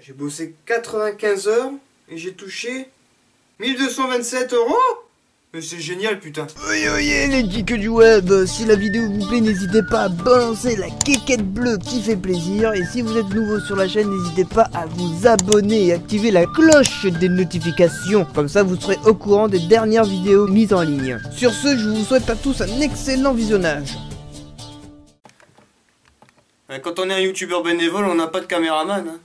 J'ai bossé 95 heures et j'ai touché 1227 €. Mais c'est génial, putain. Oyez les geeks du web, si la vidéo vous plaît, n'hésitez pas à balancer la quéquette bleue qui fait plaisir. Et si vous êtes nouveau sur la chaîne, n'hésitez pas à vous abonner et activer la cloche des notifications. Comme ça, vous serez au courant des dernières vidéos mises en ligne. Sur ce, je vous souhaite à tous un excellent visionnage. Quand on est un youtubeur bénévole, on n'a pas de caméraman. Hein.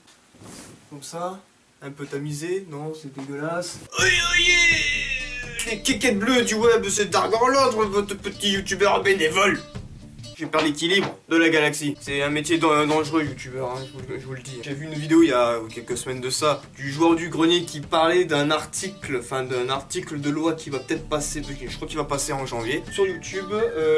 Comme ça, un peu tamisé, non, c'est dégueulasse. Oyez les quéquettes bleues du web, c'est d'argent l'autre, votre petit youtubeur bénévole. J'ai perdu l'équilibre de la galaxie. C'est un métier dangereux, youtubeur, hein, je vous le dis. J'ai vu une vidéo il y a quelques semaines de ça, du joueur du grenier qui parlait d'un article, de loi qui va peut-être passer, je crois qu'il va passer en janvier, sur YouTube,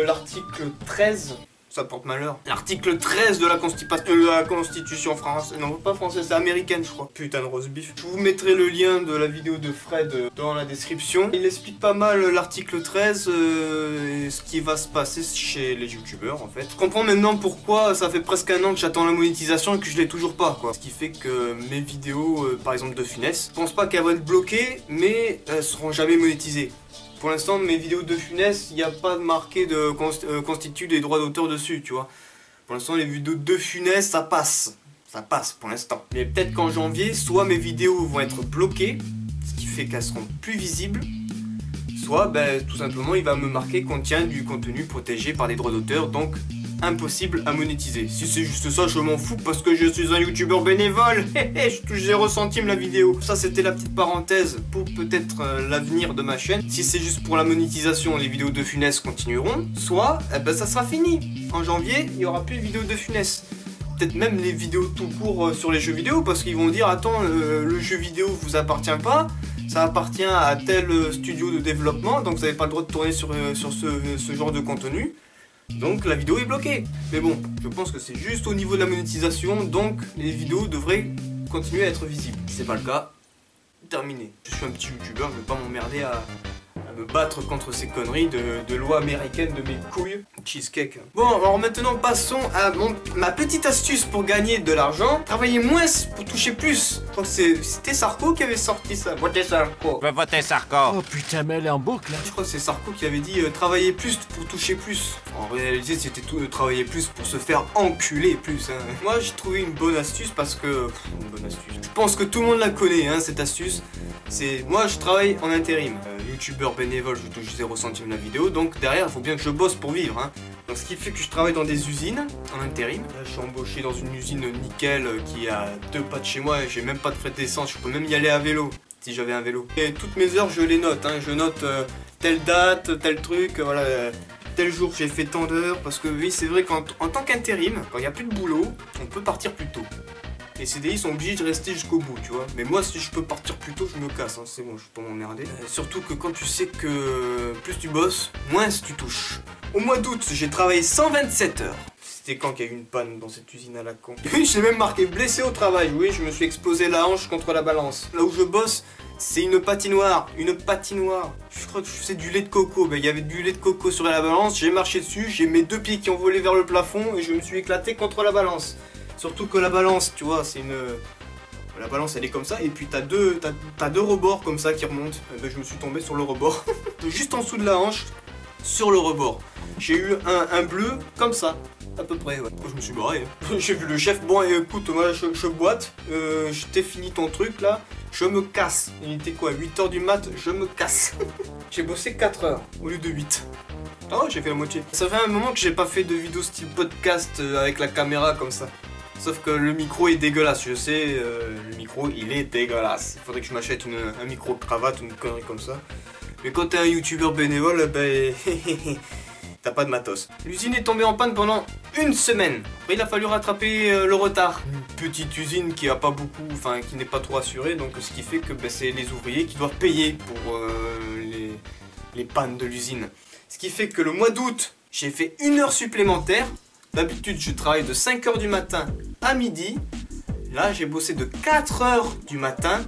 l'article 13. Ça porte malheur. L'article 13 de la Constitution française. Non, pas française, c'est américaine, je crois. Putain de roast beef. Je vous mettrai le lien de la vidéo de Fred dans la description. Il explique pas mal l'article 13 et ce qui va se passer chez les youtubeurs, en fait. Je comprends maintenant pourquoi ça fait presque un an que j'attends la monétisation et que je l'ai toujours pas, quoi. Ce qui fait que mes vidéos, par exemple de Funès, je pense pas qu'elles vont être bloquées, mais elles seront jamais monétisées. Pour l'instant, mes vidéos de Funès, il n'y a pas marqué de constitue des droits d'auteur dessus, tu vois. Pour l'instant, les vidéos de Funès, ça passe. Ça passe pour l'instant. Mais peut-être qu'en janvier, soit mes vidéos vont être bloquées, ce qui fait qu'elles seront plus visibles, soit, tout simplement, il va me marquer contient du contenu protégé par les droits d'auteur, donc impossible à monétiser. Si c'est juste ça, je m'en fous parce que je suis un youtubeur bénévole. Je touche 0 centime la vidéo. Ça, c'était la petite parenthèse pour peut-être l'avenir de ma chaîne. Si c'est juste pour la monétisation, les vidéos de Funès continueront. Soit, ça sera fini. En janvier, il n'y aura plus de vidéos de Funès. Peut-être même les vidéos tout court sur les jeux vidéo parce qu'ils vont dire attends, le jeu vidéo vous appartient pas. Ça appartient à tel studio de développement, donc vous n'avez pas le droit de tourner sur ce genre de contenu. Donc la vidéo est bloquée. Mais bon, je pense que c'est juste au niveau de la monétisation, donc les vidéos devraient continuer à être visibles. Si c'est pas le cas, terminé. Je suis un petit youtubeur, je vais pas m'emmerder à me battre contre ces conneries de loi américaine de mes couilles. Cheesecake. Bon, alors maintenant passons à ma petite astuce pour gagner de l'argent. Travailler moins pour toucher plus. Je crois que c'était Sarko qui avait sorti ça. Votez Sarko. Je vais voter Sarko. Oh putain, mais elle est en boucle là. Je crois que c'est Sarko qui avait dit travailler plus pour toucher plus. En réalité, c'était tout travailler plus pour se faire enculer plus. Hein. Moi, j'ai trouvé une bonne astuce parce que... une bonne astuce. Je pense que tout le monde la connaît, hein, cette astuce. C'est... Moi, je travaille en intérim. Youtubeur bénévole, je touche 0 centime la vidéo. Donc derrière, il faut bien que je bosse pour vivre. Hein. Donc ce qui fait que je travaille dans des usines en intérim. Là, je suis embauché dans une usine nickel qui a 2 pas de chez moi et j'ai même pas de frais d'essence. Je peux même y aller à vélo si j'avais un vélo. Et toutes mes heures, je les note. Hein. Je note telle date, tel truc, voilà. Tel jour j'ai fait tant d'heures. Parce que oui, c'est vrai qu'en tant qu'intérim, quand il n'y a plus de boulot, on peut partir plus tôt. Les CDI sont obligés de rester jusqu'au bout, tu vois. Mais moi, si je peux partir plus tôt, je me casse. Hein. C'est bon, je peux pas m'emmerder. Surtout que quand tu sais que plus tu bosses, moins tu touches. Au mois d'août, j'ai travaillé 127 heures. C'était quand qu'il y a eu une panne dans cette usine à la con. J'ai même marqué blessé au travail. Oui, je me suis explosé la hanche contre la balance. Là où je bosse, c'est une patinoire. Une patinoire. Je crois que c'est du lait de coco. Il y avait du lait de coco sur la balance. J'ai marché dessus. J'ai mes 2 pieds qui ont volé vers le plafond et je me suis éclaté contre la balance. Surtout que la balance, tu vois, c'est une... La balance, elle est comme ça, et puis t'as deux rebords comme ça qui remontent. Je me suis tombé sur le rebord. Juste en dessous de la hanche, sur le rebord. J'ai eu un bleu comme ça, à peu près, ouais. Je me suis barré. Hein. J'ai vu le chef, bon écoute, moi je boite, t'ai fini ton truc là, je me casse. Il était quoi, 8 h du mat, je me casse. J'ai bossé 4 heures au lieu de 8. Oh, j'ai fait la moitié. Ça fait un moment que j'ai pas fait de vidéo style podcast avec la caméra comme ça. Sauf que le micro est dégueulasse, je sais, le micro il est dégueulasse. Il faudrait que je m'achète un micro cravate, une connerie comme ça. Mais quand t'es un youtubeur bénévole, t'as pas de matos. L'usine est tombée en panne pendant une semaine. Après il a fallu rattraper le retard. Une petite usine qui a pas beaucoup, enfin qui n'est pas trop assurée, donc ce qui fait que c'est les ouvriers qui doivent payer pour les pannes de l'usine. Ce qui fait que le mois d'août, j'ai fait 1 heure supplémentaire. D'habitude, je travaille de 5 h du matin à midi. Là, j'ai bossé de 4 h du matin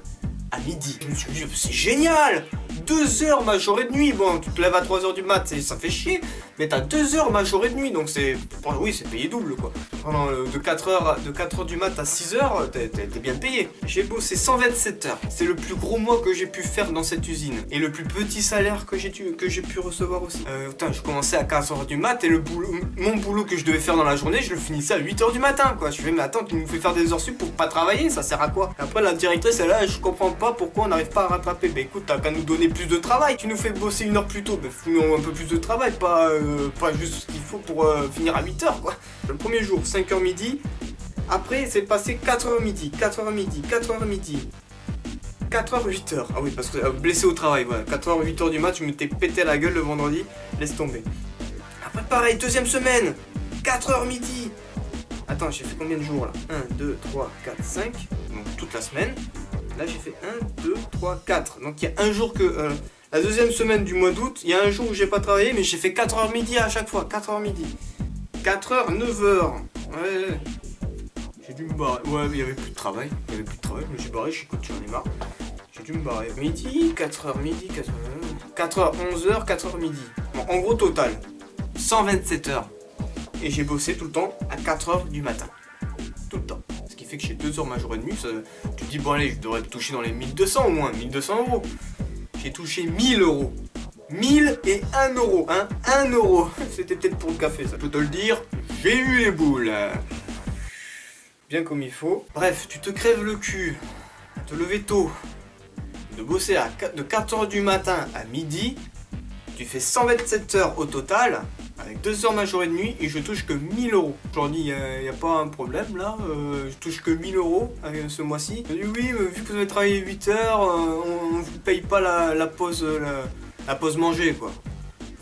à midi. Je me suis dit, c'est génial! 2 heures majorées de nuit. Bon, tu te lèves à 3 heures du mat, ça fait chier. Mais t'as 2 heures majorées de nuit, donc c'est... Oui, c'est payé double, quoi. Pendant de 4 heures du mat à 6 heures, t'es bien payé. J'ai bossé 127 heures. C'est le plus gros mois que j'ai pu faire dans cette usine. Et le plus petit salaire que j'ai pu recevoir aussi. Putain, je commençais à 4 heures du mat et mon boulot que je devais faire dans la journée, je le finissais à 8 heures du matin, quoi. Je fais, mais attends, tu nous fais faire des heures sup pour pas travailler, ça sert à quoi? Après, la directrice, elle est là, je comprends pas pourquoi on n'arrive pas à rattraper. Bah écoute, t'as qu'à nous donner plus de travail. Tu nous fais bosser 1 heure plus tôt, bah fais-nous un peu plus de travail, pas juste ce qu'il faut pour finir à 8 heures, quoi. Le premier jour, 5 heures midi. Après, c'est passé 4 heures midi, 4 heures midi, 4 heures midi. 4h, 8h. Ah oui, parce que blessé au travail, voilà. 4h, 8h du match, je m'étais pété la gueule le vendredi. Laisse tomber. Après, pareil, deuxième semaine. 4h midi. Attends, j'ai fait combien de jours là? 1, 2, 3, 4, 5. Donc toute la semaine. Là, j'ai fait 1, 2, 3, 4. Donc il y a un jour que... la deuxième semaine du mois d'août, il y a un jour où j'ai pas travaillé, mais j'ai fait 4h midi à chaque fois. 4h midi. 4h, 9h. Ouais. J'ai dû me barrer. Ouais, mais il y avait plus de travail. Il y avait plus de travail. Je me suis barré, je suis quand j'en ai marre. J'ai dû me barrer. Midi, 4h midi, 4h, 11h, 4h midi. Bon, en gros, total, 127 heures. Et j'ai bossé tout le temps à 4h du matin. Tout le temps. Ce qui fait que j'ai 2 heures majorées de nuit. Ça, tu te dis, bon, allez, je devrais toucher dans les 1200 au moins. 1200 euros. J'ai touché 1000 euros. 1000 et 1 euro. Hein, 1 euro. C'était peut-être pour le café, ça. Je peux te le dire. J'ai eu les boules. Bien comme il faut. Bref, tu te crèves le cul, te lever tôt, de bosser de 4h du matin à midi, tu fais 127 heures au total, avec 2 heures majorées de nuit, et je touche que 1000 euros. Je leur dis, il n'y a pas un problème là, je touche que 1000 euros ce mois-ci. Je dis, oui, vu que vous avez travaillé 8 heures, on ne vous paye pas la pause manger, quoi.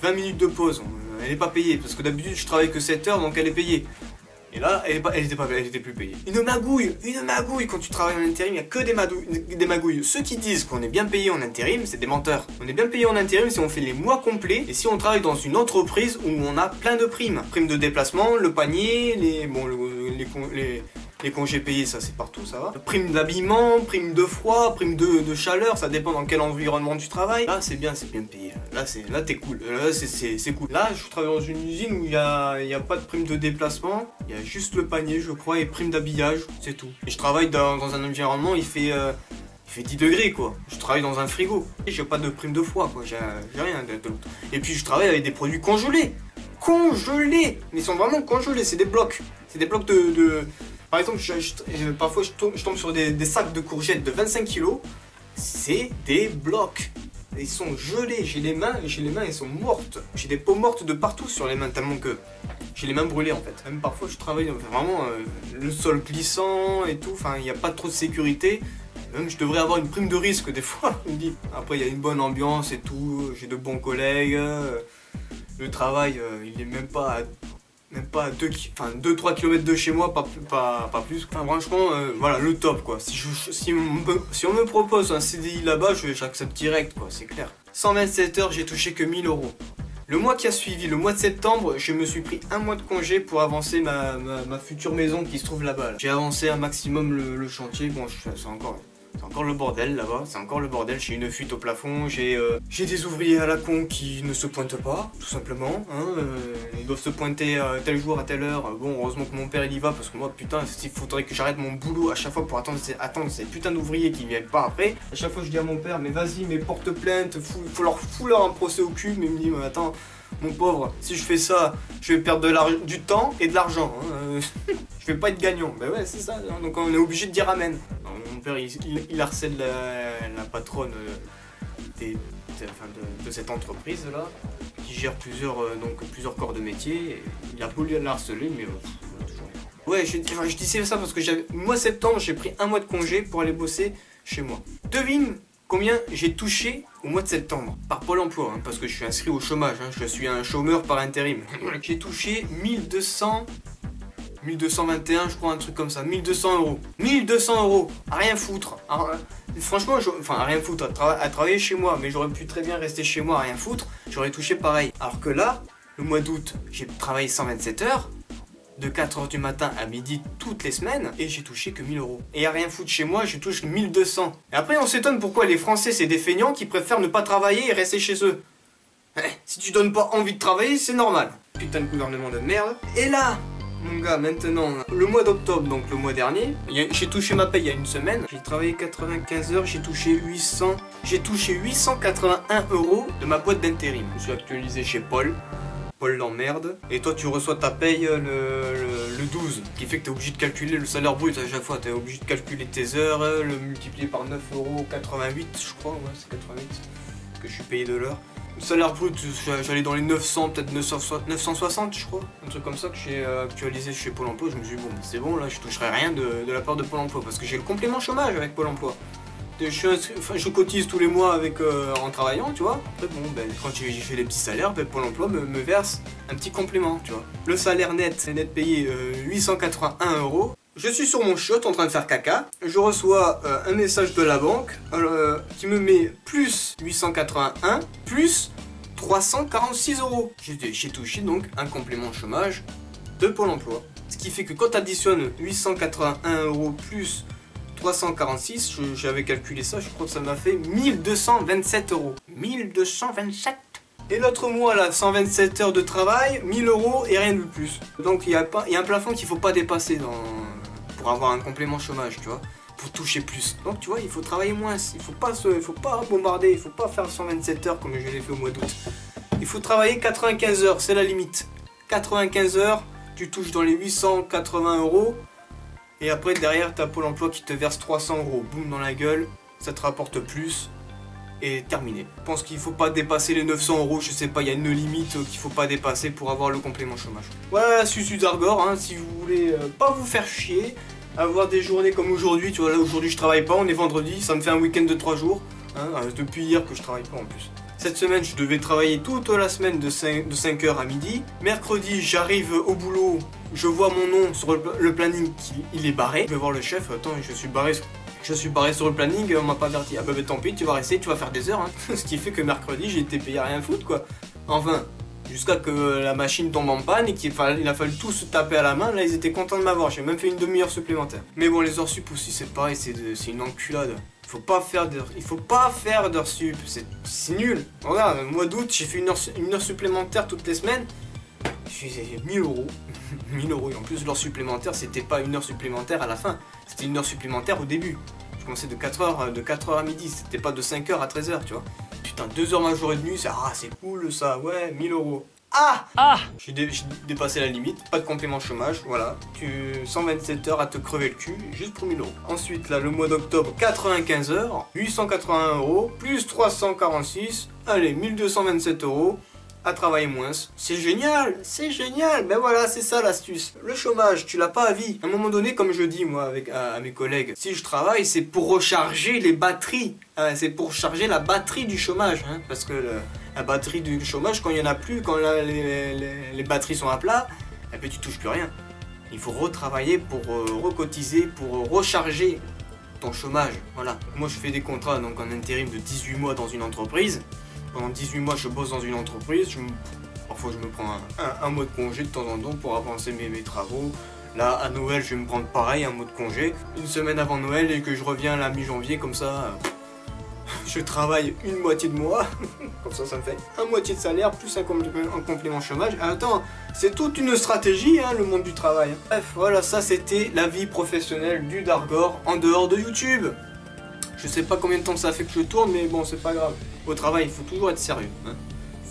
20 minutes de pause, elle n'est pas payée, parce que d'habitude je travaille que 7 heures, donc elle est payée. Et là, elle était plus payée. Une magouille quand tu travailles en intérim, il n'y a que des magouilles. Ceux qui disent qu'on est bien payé en intérim, c'est des menteurs. On est bien payé en intérim si on fait les mois complets et si on travaille dans une entreprise où on a plein de primes. Primes de déplacement, le panier, les congés payés, ça c'est partout, ça va. Prime d'habillement, prime de froid, prime de chaleur, ça dépend dans quel environnement tu travailles. Là c'est bien payé. Là t'es cool. Là c'est cool. Là je travaille dans une usine où il y a pas de prime de déplacement, il y a juste le panier je crois et prime d'habillage, c'est tout. Et je travaille dans un environnement, il fait 10 degrés quoi. Je travaille dans un frigo. Et j'ai pas de prime de froid quoi, j'ai rien d'autre. Et puis je travaille avec des produits congelés. Congelés. Mais ils sont vraiment congelés, c'est des blocs. C'est des blocs de... Par exemple, parfois je tombe sur des sacs de courgettes de 25 kg. C'est des blocs. Ils sont gelés. J'ai les mains, elles sont mortes. J'ai des peaux mortes de partout sur les mains, tellement que j'ai les mains brûlées en fait. Même parfois je travaille vraiment le sol glissant et tout. Enfin, il n'y a pas trop de sécurité. Même je devrais avoir une prime de risque des fois. Après, il y a une bonne ambiance et tout. J'ai de bons collègues. Le travail, il est même pas à 2-3 km de chez moi, pas plus. Enfin, franchement, voilà, le top quoi. Si on me propose un CDI là-bas, j'accepte direct quoi, c'est clair. 127 heures, j'ai touché que 1000 euros. Le mois qui a suivi, le mois de septembre, je me suis pris un mois de congé pour avancer ma future maison qui se trouve là-bas. J'ai avancé un maximum le chantier. Bon, c'est encore le bordel là-bas, c'est encore le bordel, j'ai une fuite au plafond, j'ai des ouvriers à la con qui ne se pointent pas, tout simplement, hein, ils doivent se pointer tel jour à telle heure. Bon, heureusement que mon père il y va, parce que moi putain, il faudrait que j'arrête mon boulot à chaque fois pour attendre ces putains d'ouvriers qui viennent pas après. À chaque fois je dis à mon père, mais vas-y, mais porte plainte, faut leur un procès au cul, mais il me dit, mais attends, mon pauvre, si je fais ça, je vais perdre du temps et de l'argent, hein, je vais pas être gagnant. Ben ouais, c'est ça, hein, donc on est obligé de dire amen. Alors, mon père il harcèle la patronne de cette entreprise là, qui gère plusieurs corps de métier. Et il a beau la harceler, mais toujours rien. Ouais, je disais ça parce que mois septembre, j'ai pris un mois de congé pour aller bosser chez moi. Devine combien j'ai touché au mois de septembre par Pôle emploi, hein, parce que je suis inscrit au chômage, hein, je suis un chômeur par intérim. J'ai touché 1221, je crois, un truc comme ça, 1200 euros. 1200 euros, à rien foutre. Alors, franchement, à rien foutre, à travailler chez moi, mais j'aurais pu très bien rester chez moi à rien foutre, j'aurais touché pareil. Alors que là, le mois d'août, j'ai travaillé 127 heures, de 4h du matin à midi toutes les semaines et j'ai touché que 1000 euros. Et à rien foutre chez moi, je touche 1200. Et après on s'étonne pourquoi les Français c'est des feignants qui préfèrent ne pas travailler et rester chez eux. Si tu donnes pas envie de travailler, c'est normal. Putain de gouvernement de merde. Et là, mon gars, maintenant, le mois d'octobre, donc le mois dernier, j'ai touché ma paye il y a une semaine. J'ai travaillé 95 heures, j'ai touché 881 euros de ma boîte d'intérim. Je me suis actualisé chez Paul. Paul l'emmerde. Et toi, tu reçois ta paye le 12. Ce qui fait que tu es obligé de calculer le salaire brut à chaque fois. Tu es obligé de calculer tes heures, le multiplier par 9,88 €, je crois. Ouais, c'est 88 que je suis payé de l'heure. Le salaire brut, j'allais dans les 900, peut-être 960 je crois. Un truc comme ça que j'ai actualisé chez Pôle emploi. Je me suis dit bon, c'est bon, là je toucherai rien de la part de Pôle emploi. Parce que j'ai le complément chômage avec Pôle emploi. Je cotise tous les mois avec, en travaillant, tu vois. Après bon, ben, quand j'ai fait des petits salaires, ben, Pôle emploi me verse un petit complément, tu vois. Le salaire net, c'est net payé 881 €. Je suis sur mon shot en train de faire caca, je reçois un message de la banque qui me met plus 881 plus 346 €. J'ai touché donc un complément chômage de Pôle emploi. Ce qui fait que quand tu additionnes 881 € plus 346, j'avais calculé ça, je crois que ça m'a fait 1227 €. 1227 €. Et l'autre mois là, 127 heures de travail, 1000 € et rien de plus. Donc il y a un plafond qu'il faut pas dépasser pour avoir un complément chômage, tu vois, pour toucher plus. Donc tu vois, il faut travailler moins, il faut pas bombarder, il faut pas faire 127 heures comme je l'ai fait au mois d'août. Il faut travailler 95 heures, c'est la limite. 95 heures, tu touches dans les 880 €. Et après derrière, t'as Pôle emploi qui te verse 300 €. Boum dans la gueule, ça te rapporte plus. Et terminé. Je pense qu'il faut pas dépasser les 900 €, je sais pas, il y a une limite qu'il faut pas dépasser pour avoir le complément chômage. Voilà l'astuce du Dargor, hein, si vous voulez pas vous faire chier, avoir des journées comme aujourd'hui, tu vois, là aujourd'hui je travaille pas, on est vendredi, ça me fait un week-end de 3 jours, hein, depuis hier que je travaille pas en plus. Cette semaine je devais travailler toute la semaine de 5h à midi. Mercredi j'arrive au boulot, je vois mon nom sur le planning, il est barré. Je vais voir le chef, attends, je suis barré sur le planning, on m'a pas averti. Ah bah tant pis, tu vas rester, tu vas faire des heures. Hein. Ce qui fait que mercredi, j'ai été payé à rien foutre, quoi. Enfin, jusqu'à que la machine tombe en panne et qu'il a fallu tout se taper à la main. Là, ils étaient contents de m'avoir. J'ai même fait une demi-heure supplémentaire. Mais bon, les heures sup aussi, c'est pareil, c'est une enculade. Il faut pas faire d'heures sup, c'est nul. Regarde, au mois d'août, j'ai fait une heure supplémentaire toutes les semaines. J'ai 1000 €. 1000 € et en plus l'heure supplémentaire c'était pas une heure supplémentaire à la fin, c'était une heure supplémentaire au début. Je commençais de 4h à midi, c'était pas de 5h à 13h, tu vois. Putain, 2 heures ma journée de nuit, c'est cool ça, ouais, 1000 €. Ah J'ai dépassé la limite, pas de complément chômage, voilà. 127 heures à te crever le cul, juste pour 1000 €. Ensuite, là, le mois d'octobre, 95 heures, 881 € plus 346, allez, 1227 € à travailler moins. C'est génial, ben voilà, c'est ça l'astuce. Le chômage, tu l'as pas à vie. À un moment donné, comme je dis moi à mes collègues, si je travaille, c'est pour recharger les batteries. C'est pour charger la batterie du chômage. Hein, parce que la batterie du chômage, quand il n'y en a plus, quand les batteries sont à plat, eh ben, tu touches plus rien. Il faut retravailler pour recotiser, pour recharger ton chômage. Voilà. Moi, je fais des contrats donc en intérim de 18 mois dans une entreprise. Pendant 18 mois, je bosse dans une entreprise. Parfois, je me prends un mois de congé de temps en temps pour avancer mes travaux. Là, à Noël, je vais me prendre pareil, un mois de congé. Une semaine avant Noël et que je reviens à la mi-janvier, comme ça, je travaille une moitié de mois. Comme ça me fait un moitié de salaire plus un complément chômage. Attends, c'est toute une stratégie, hein, le monde du travail. Bref, voilà, ça c'était la vie professionnelle du Dargor en dehors de YouTube. Je sais pas combien de temps ça fait que je tourne, mais bon, c'est pas grave. Au travail, il faut toujours être sérieux. Hein.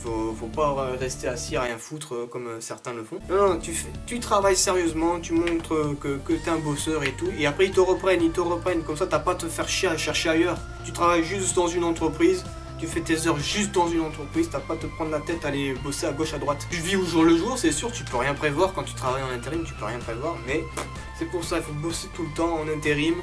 Faut pas rester assis à rien foutre comme certains le font. Non, tu travailles sérieusement, tu montres que t'es un bosseur et tout. Et après, ils te reprennent. Comme ça, t'as pas à te faire chier à chercher ailleurs. Tu travailles juste dans une entreprise. Tu fais tes heures juste dans une entreprise. T'as pas à te prendre la tête à aller bosser à gauche, à droite. Tu vis au jour le jour, c'est sûr. Tu peux rien prévoir quand tu travailles en intérim. Tu peux rien prévoir. Mais c'est pour ça, il faut bosser tout le temps en intérim.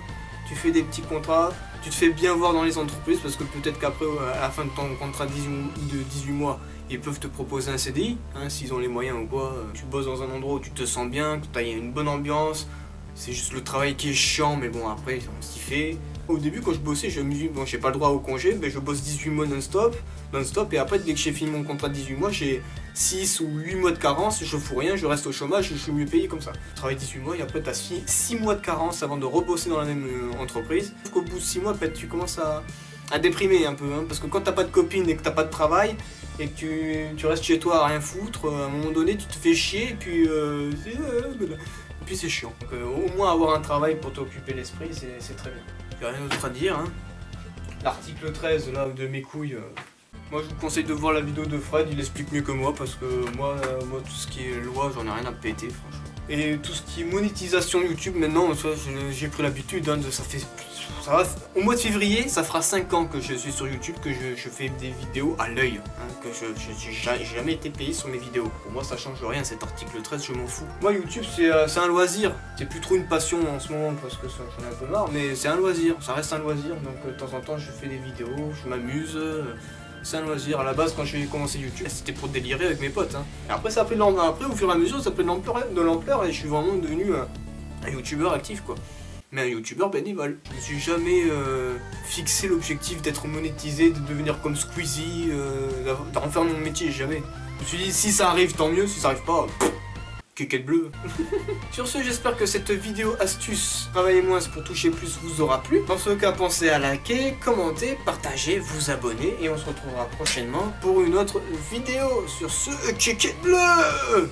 Tu fais des petits contrats. Tu te fais bien voir dans les entreprises parce que peut-être qu'après, à la fin de ton contrat de 18 mois, ils peuvent te proposer un CDI, hein, s'ils ont les moyens ou quoi. Tu bosses dans un endroit où tu te sens bien, que tu as une bonne ambiance, C'est juste le travail qui est chiant, mais bon, après, on s'y fait. Au début, quand je bossais, je me dis, bon, j'ai pas le droit au congé, mais je bosse 18 mois non-stop, et après, dès que j'ai fini mon contrat de 18 mois, j'ai 6 ou 8 mois de carence, je fous rien, je reste au chômage, je suis mieux payé comme ça. Je travaille 18 mois, et après, t'as 6 mois de carence avant de rebosser dans la même entreprise. Sauf qu'au bout de 6 mois, peut-être, tu commences à déprimer un peu, hein, parce que quand t'as pas de copine et que t'as pas de travail, et que tu restes chez toi à rien foutre, à un moment donné, tu te fais chier, et puis c'est chiant. Donc au moins avoir un travail pour t'occuper l'esprit, c'est très bien. J'ai rien d'autre à dire, hein. L'article 13 là de mes couilles, moi je vous conseille de voir la vidéo de Fred, il explique mieux que moi parce que moi tout ce qui est loi, j'en ai rien à péter franchement. Et tout ce qui est monétisation YouTube, maintenant, j'ai pris l'habitude, hein, au mois de février, ça fera 5 ans que je suis sur YouTube, que je fais des vidéos à l'œil, hein, que j'ai jamais été payé sur mes vidéos. Pour moi, ça change rien, cet article 13, je m'en fous. Moi, YouTube, c'est un loisir. C'est plus trop une passion en ce moment, parce que j'en ai un peu marre, mais c'est un loisir, ça reste un loisir. Donc, de temps en temps, je fais des vidéos, je m'amuse. C'est un loisir. À la base, quand j'ai commencé YouTube, c'était pour délirer avec mes potes. Hein. Et après, ça a pris de l'ampleur. Après, au fur et à mesure, ça a pris de l'ampleur et je suis vraiment devenu un youtubeur actif, quoi. Mais un youtubeur bénévole. Je me suis jamais fixé l'objectif d'être monétisé, de devenir comme Squeezie, d'en faire mon métier, jamais. Je me suis dit, si ça arrive, tant mieux. Si ça arrive pas, Kékette bleue. Sur ce, j'espère que cette vidéo astuce travailler moins pour toucher plus vous aura plu. Dans ce cas, pensez à liker, commenter, partager, vous abonner et on se retrouvera prochainement pour une autre vidéo. Sur ce, Kékette bleue.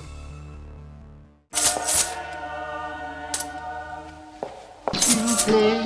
S'il vous plaît.